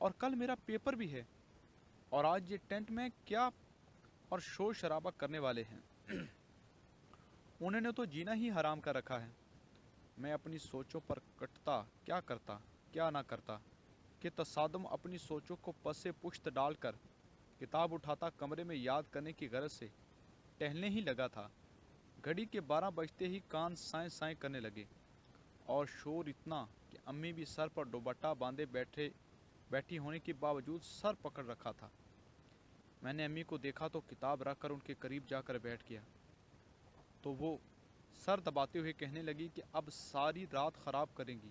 اور کل میرا پیپر بھی ہے، اور آج یہ ٹینٹ میں کیا اور شور شرابہ کرنے والے ہیں۔ انہوں نے تو جینا ہی حرام کر رکھا ہے۔ میں اپنی سوچوں پر کٹتا، کیا کرتا کیا نہ کرتا، کہ تصادم اپنی سوچوں کو پس پشت ڈال کر کتاب اٹھاتا کمرے میں یاد کرنے کی غرض سے ٹہلنے ہی لگا تھا۔ گھڑی کے 12 بجتے ہی کان سائیں سائیں کرنے لگے، اور شور اتنا کہ امی بھی سر پر دوپٹہ باندھے بیٹھی ہونے کے باوجود سر پکڑ رکھا تھا۔ میں نے امی کو دیکھا تو کتاب رکھ کر ان کے قریب جا کر بیٹھ گیا، تو وہ سر دباتے ہوئے کہنے لگی کہ اب ساری رات خراب کریں گی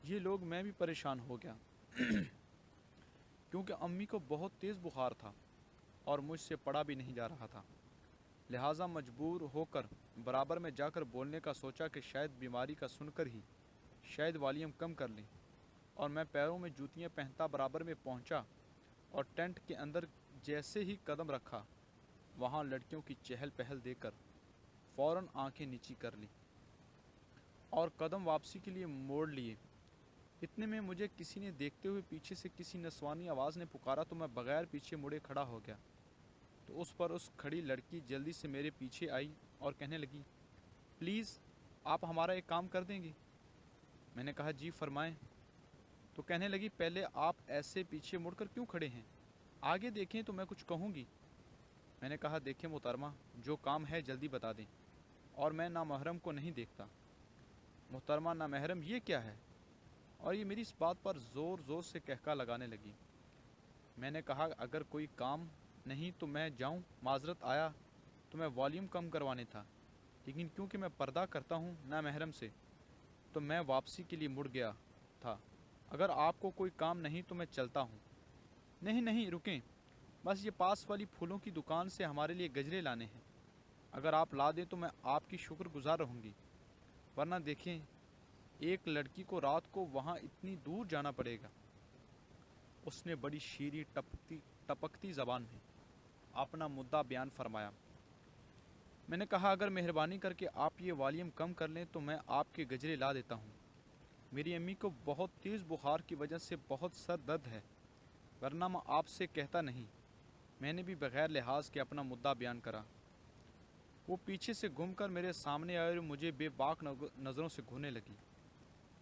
یہ لوگ۔ میں بھی پریشان ہو گیا کیونکہ امی کو بہت تیز بخار تھا اور مجھ سے پڑھا بھی نہیں جا رہا تھا، لہٰذا مجبور ہو کر برابر میں جا کر بولنے کا سوچا کہ شاید بیماری کا سن کر ہی شاید والیوم کم کر لیں، اور میں پیروں میں جوتیاں پہنتا برابر میں پہنچا، اور ٹینٹ کے اندر جیسے ہی قدم رکھا وہاں لڑکیوں کی چہل پہل دے کر فوراً آنکھیں نیچی کر لی اور قدم واپسی کے لیے موڑ لیے۔ اتنے میں مجھے کسی نے دیکھتے ہوئے پیچھے سے کسی نسوانی آواز نے پکارا تو میں بغیر پیچھے مڑے کھڑا ہو گیا، تو اس پر اس کھڑی لڑکی جلدی سے میرے پیچھے آئی اور کہنے لگی، پلیز آپ ہمارا ایک کام کر دیں گے؟ میں نے کہا جی فرمائیں۔ تو کہنے لگی، پہلے آپ ایسے پیچھے مڑ کر کیوں کھڑے ہیں؟ آگے دیکھیں تو میں کچھ کہوں گی۔ میں نے کہا دیکھیں محترمہ، جو کام ہے جلدی بتا دیں، اور میں نامحرم کو نہیں دیکھتا۔ محترمہ نامحرم یہ کیا ہے؟ اور یہ میری اس بات پر زور زور سے کہکا لگانے لگی۔ میں نے کہا اگر کوئی کام نہیں تو میں جاؤں، معذرت آیا تو میں والیوم کم کروانے تھا، لیکن کیونکہ میں پردہ کرتا ہوں نامحرم سے تو میں واپسی کے لیے مڑ گیا تھا۔ اگر آپ کو کوئی کام نہیں تو میں چلتا ہوں۔ نہیں نہیں رکیں، بس یہ پاس والی پھولوں کی دکان سے ہمارے لیے گجرے لانے ہیں، اگر آپ لا دیں تو میں آپ کی شکر گزار رہوں گی، ورنہ دیکھیں ایک لڑکی کو رات کو وہاں اتنی دور جانا پڑے گا۔ اس نے بڑی شیریں ٹپکتی زبان میں اپنا مدعا بیان فرمایا۔ میں نے کہا اگر مہربانی کر کے آپ یہ والیوم کم کر لیں تو میں آپ کے گجرے لا دیتا ہوں۔ میری امی کو بہت تیز بخار کی وجہ سے بہت سر درد ہے، ورنہ میں آپ سے کہتا نہیں۔ میں نے بھی بغیر لحاظ کے اپنا مدعا بیان کرا۔ وہ پیچھے سے گھوم کر میرے سامنے آئے اور مجھے بے باک نظروں سے گھورنے لگی۔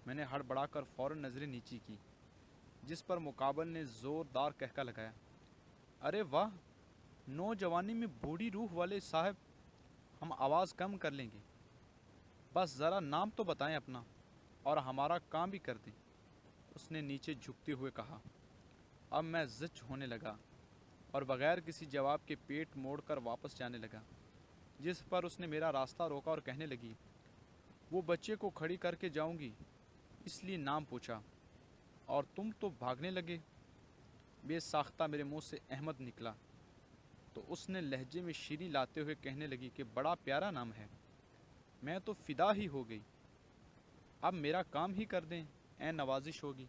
میں نے ہڑبڑا کر فوراً نظریں نیچی کی، جس پر مقابل نے زوردار کہکا لگایا، ارے واہ، نوجوانی میں بوڑھی روح والے صاحب، ہم آواز کم کر لیں گے، بس ذرا نام تو بتائیں اپنا اور ہمارا کام بھی کر دیں۔ اس نے نیچے جھکتے ہوئے کہا۔ اب میں زچ ہونے لگا اور بغیر کسی جواب کے پیٹ موڑ کر واپس جانے لگا، جس پر اس نے میرا راستہ روکا اور کہنے لگی، وہ بچے کو کھڑی کر کے جاؤں گی اس لیے نام پوچھا، اور تم تو بھاگنے لگے۔ بے ساختہ میرے منہ سے احمد نکلا، تو اس نے لہجے میں شیریں لاتے ہوئے کہنے لگی کہ بڑا پیارا نام ہے، میں تو فدا ہی ہو گئی، اب میرا کام ہی کر دیں، اے نوازش ہوگی۔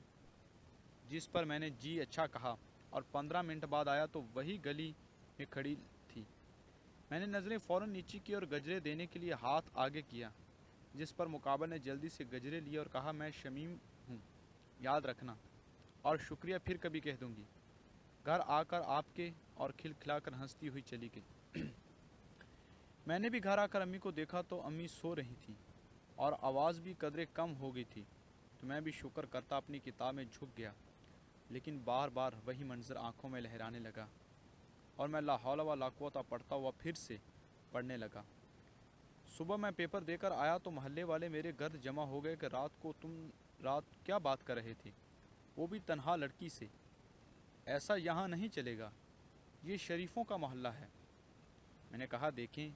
جس پر میں نے جی اچھا کہا، اور 15 منٹ بعد آیا تو وہی گلی میں کھڑی تھی۔ میں نے نظریں فوراً نیچی کی اور گجرے دینے کے لیے ہاتھ آگے کیا، جس پر مقابل نے جلدی سے گجرے لیے اور کہا، میں شمیم ہوں، یاد رکھنا، اور شکریہ پھر کبھی کہہ دوں گی۔ گھر آ کر آپ کے، اور کھلکھلا کر ہنستی ہوئی چلی گئی۔ میں نے بھی گھر آ کر امی کو دیکھا تو امی سو رہی تھی اور آواز بھی قدرے کم ہو گئی تھی، تو میں بھی شکر کرتا اپنی کتاب میں جھک گیا، لیکن بار بار وہی منظر آنکھوں میں لہرانے لگا اور میں لا حول ولا قوت پڑھتا ہوا پھر سے پڑھنے لگا۔ صبح میں پیپر دے کر آیا تو محلے والے میرے گرد جمع ہو گئے کہ رات کو تم کیا بات کر رہے تھے، وہ بھی تنہا لڑکی سے؟ ایسا یہاں نہیں چلے گا، یہ شریفوں کا محلہ ہے۔ میں نے کہا دیکھیں،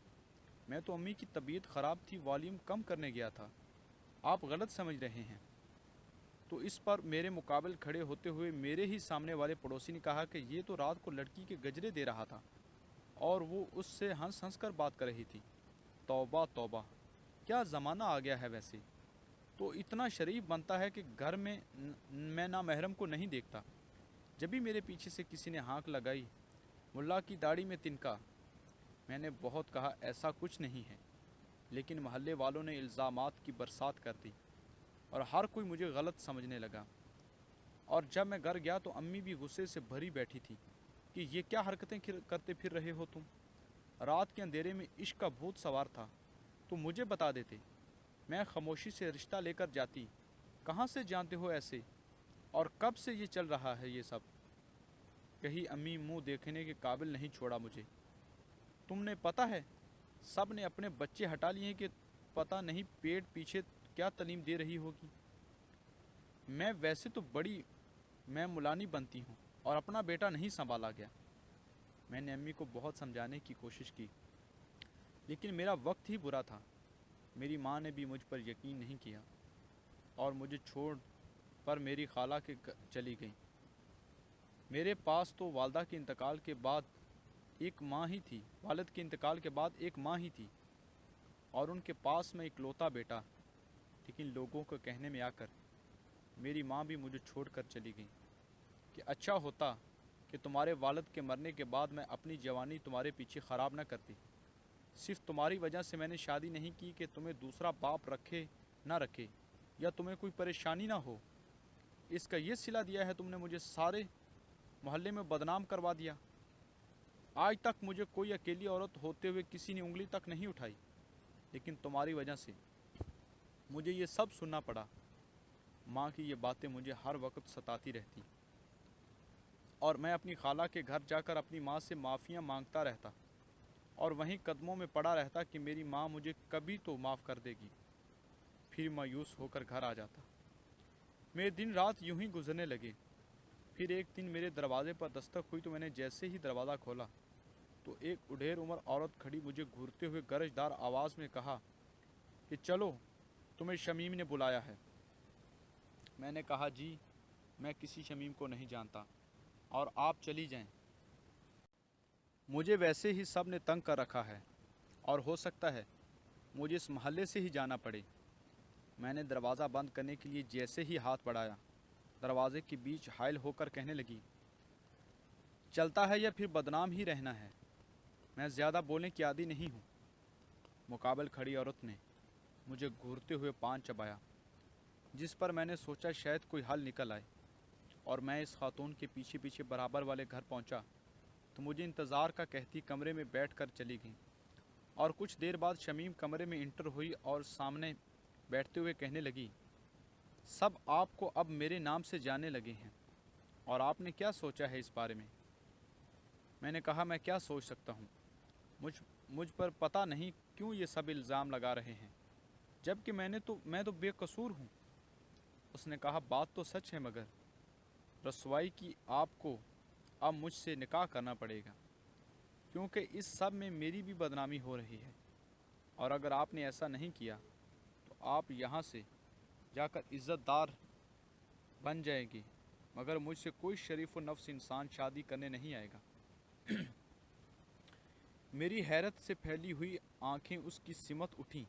میں تو امی کی طبیعت خراب تھی، والیوم کم کرنے گیا تھا، آپ غلط سمجھ رہے ہیں۔ تو اس پر میرے مقابل کھڑے ہوتے ہوئے میرے ہی سامنے والے پڑوسی نے کہا کہ یہ تو رات کو لڑکی کے گجرے دے رہا تھا اور وہ اس سے ہنس ہنس کر بات کر رہی تھی۔ توبہ توبہ، کیا زمانہ آ گیا ہے ویسے تو اتنا شریف بنتا ہے کہ گھر میں نامحرم کو نہیں دیکھتا۔ جب بھی میرے پیچھے سے کسی نے ہانک لگائی، ملا کی داڑھی میں تنکا، میں نے بہت کہا ایسا کچھ نہیں ہے، لیکن محلے والوں نے الزامات کی برسات کر دی اور ہر کوئی مجھے غلط سمجھنے لگا۔ اور جب میں گھر گیا تو امی بھی غصے سے بھری بیٹھی تھی کہ یہ کیا حرکتیں کرتے پھر رہے ہو تم؟ رات کے اندھیرے میں عشق کا بھوت سوار تھا تو مجھے بتا دیتے، میں خاموشی سے رشتہ لے کر جاتی۔ کہاں سے جانتے ہو ایسے؟ اور کب سے یہ چل رہا ہے یہ سب؟ کہیں امی منہ دیکھنے کے قابل نہیں چھوڑا مجھے۔ تم نے پتہ ہے سب نے اپنے بچے ہٹا لیے کہ پتہ نہیں پیٹ پیچھے کیا تعلیم دے رہی ہوگی۔ میں ویسے تو بڑی میں ملانی بنتی ہوں اور اپنا بیٹا نہیں سنبھالا گیا۔ میں نے امی کو بہت سمجھانے کی کوشش کی لیکن میرا وقت ہی برا تھا۔ میری ماں نے بھی مجھ پر یقین نہیں کیا اور مجھے چھوڑ پر میری خالہ کے چلی گئیں۔ میرے پاس تو والدہ کے انتقال کے بعد ایک ماں ہی تھی، والد کے انتقال کے بعد ایک ماں ہی تھی اور ان کے پاس میں اکلوتا بیٹا۔ لیکن لوگوں کو کہنے میں آ کر میری ماں بھی مجھے چھوڑ کر چلی گئی کہ اچھا ہوتا کہ تمہارے والد کے مرنے کے بعد میں اپنی جوانی تمہارے پیچھے خراب نہ کرتی۔ صرف تمہاری وجہ سے میں نے شادی نہیں کی کہ تمہیں دوسرا باپ رکھے نہ رکھے یا تمہیں کوئی پریشانی نہ ہو۔ اس کا یہ صلہ دیا ہے تم نے مجھے سارے محلے میں بدنام کروا دیا۔ آج تک مجھے کوئی اکیلی عورت ہوتے ہوئے کسی نے انگلی تک نہیں اٹھائی، لیکن تمہاری وجہ سے مجھے یہ سب سننا پڑا۔ ماں کی یہ باتیں مجھے ہر وقت ستاتی رہتی اور میں اپنی خالہ کے گھر جا کر اپنی ماں سے معافیاں مانگتا رہتا اور وہیں قدموں میں پڑا رہتا کہ میری ماں مجھے کبھی تو معاف کر دے گی۔ پھر مایوس ہو کر گھر آ جاتا۔ میرے دن رات یوں ہی گزرنے لگے۔ پھر ایک دن میرے دروازے پر دستک ہوئی تو میں نے جیسے ہی دروازہ کھولا تو ایک اڈھیر عمر عورت کھڑی مجھے گھورتے ہوئے گرجدار آواز میں کہا کہ چلو تمہیں شمیم نے بلایا ہے۔ میں نے کہا جی میں کسی شمیم کو نہیں جانتا اور آپ چلی جائیں، مجھے ویسے ہی سب نے تنگ کر رکھا ہے اور ہو سکتا ہے مجھے اس محلے سے ہی جانا پڑے۔ میں نے دروازہ بند کرنے کے لیے جیسے ہی ہاتھ بڑھایا دروازے کے بیچ حائل ہو کر کہنے لگی، چلتا ہے یا پھر بدنام ہی رہنا ہے؟ میں زیادہ بولنے کی عادی نہیں ہوں۔ مقابل کھڑی عورت نے مجھے گھورتے ہوئے پان چبایا، جس پر میں نے سوچا شاید کوئی حل نکل آئے، اور میں اس خاتون کے پیچھے پیچھے برابر والے گھر پہنچا تو مجھے انتظار کا کہتی کمرے میں بیٹھ کر چلی گئی۔ اور کچھ دیر بعد شمیم کمرے میں انٹر ہوئی اور سامنے بیٹھتے ہوئے کہنے لگی، سب آپ کو اب میرے نام سے جاننے لگے ہیں اور آپ نے کیا سوچا ہے اس بارے میں؟ میں نے کہا میں کیا سوچ سکتا ہوں، مجھ پر پتہ نہیں کیوں یہ سب الزام لگا رہے ہیں جبکہ میں تو بے قصور ہوں۔ اس نے کہا بات تو سچ ہے مگر رسوائی کی آپ کو اب مجھ سے نکاح کرنا پڑے گا کیونکہ اس سب میں میری بھی بدنامی ہو رہی ہے، اور اگر آپ نے ایسا نہیں کیا تو آپ یہاں سے جا کر عزت دار بن جائیں گے، مگر مجھ سے کوئی شریف و نفس انسان شادی کرنے نہیں آئے گا۔ میری حیرت سے پھیلی ہوئی آنکھیں اس کی سمت اٹھیں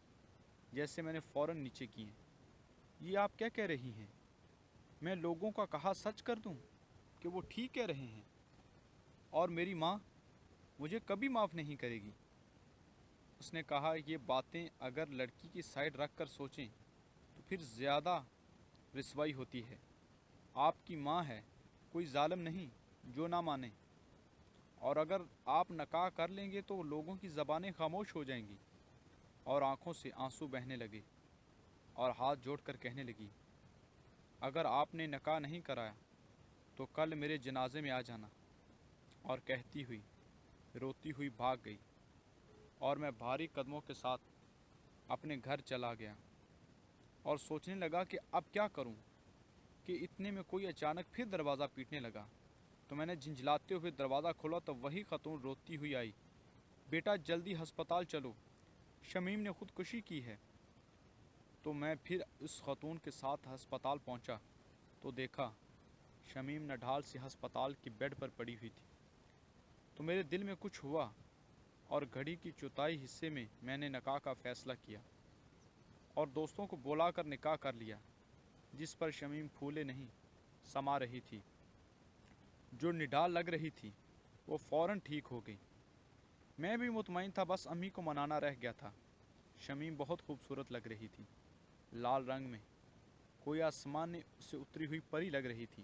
جیسے میں نے فوراً نیچے کی ہیں۔ یہ آپ کیا کہہ رہی ہیں؟ میں لوگوں کا کہا سچ کر دوں کہ وہ ٹھیک کہہ رہے ہیں اور میری ماں مجھے کبھی معاف نہیں کرے گی۔ اس نے کہا یہ باتیں اگر لڑکی کی سائیڈ رکھ کر سوچیں تو پھر زیادہ رسوائی ہوتی ہے۔ آپ کی ماں ہے، کوئی ظالم نہیں جو نہ مانے، اور اگر آپ نکاح کر لیں گے تو لوگوں کی زبانیں خاموش ہو جائیں گی۔ اور آنکھوں سے آنسو بہنے لگے اور ہاتھ جوڑ کر کہنے لگی، اگر آپ نے نکاح نہیں کرایا تو کل میرے جنازے میں آ جانا۔ اور کہتی ہوئی روتی ہوئی بھاگ گئی اور میں بھاری قدموں کے ساتھ اپنے گھر چلا گیا اور سوچنے لگا کہ اب کیا کروں کہ اتنے میں کوئی اچانک پھر دروازہ پیٹنے لگا تو میں نے جھنجھلاتے ہوئے دروازہ کھولا تو وہی خاتون روتی ہوئی آئی، بیٹا جلدی ہسپتال چلو، شمیم نے خودکشی کی ہے۔ تو میں پھر اس خاتون کے ساتھ ہسپتال پہنچا تو دیکھا شمیم نڈھال سے ہسپتال کی بیڈ پر پڑی ہوئی تھی۔ تو میرے دل میں کچھ ہوا اور گھڑی کی چوتھائی حصے میں میں نے نکاح کا فیصلہ کیا اور دوستوں کو بلا کر نکاح کر لیا، جس پر شمیم پھولے نہیں سما رہی تھی۔ جو نڈال لگ رہی تھی وہ فوراً ٹھیک ہو گئی۔ میں بھی مطمئن تھا، بس امی کو منانا رہ گیا تھا۔ شمیم بہت خوبصورت لگ رہی تھی، لال رنگ میں، کوئی آسمان سے اتری ہوئی پری لگ رہی تھی۔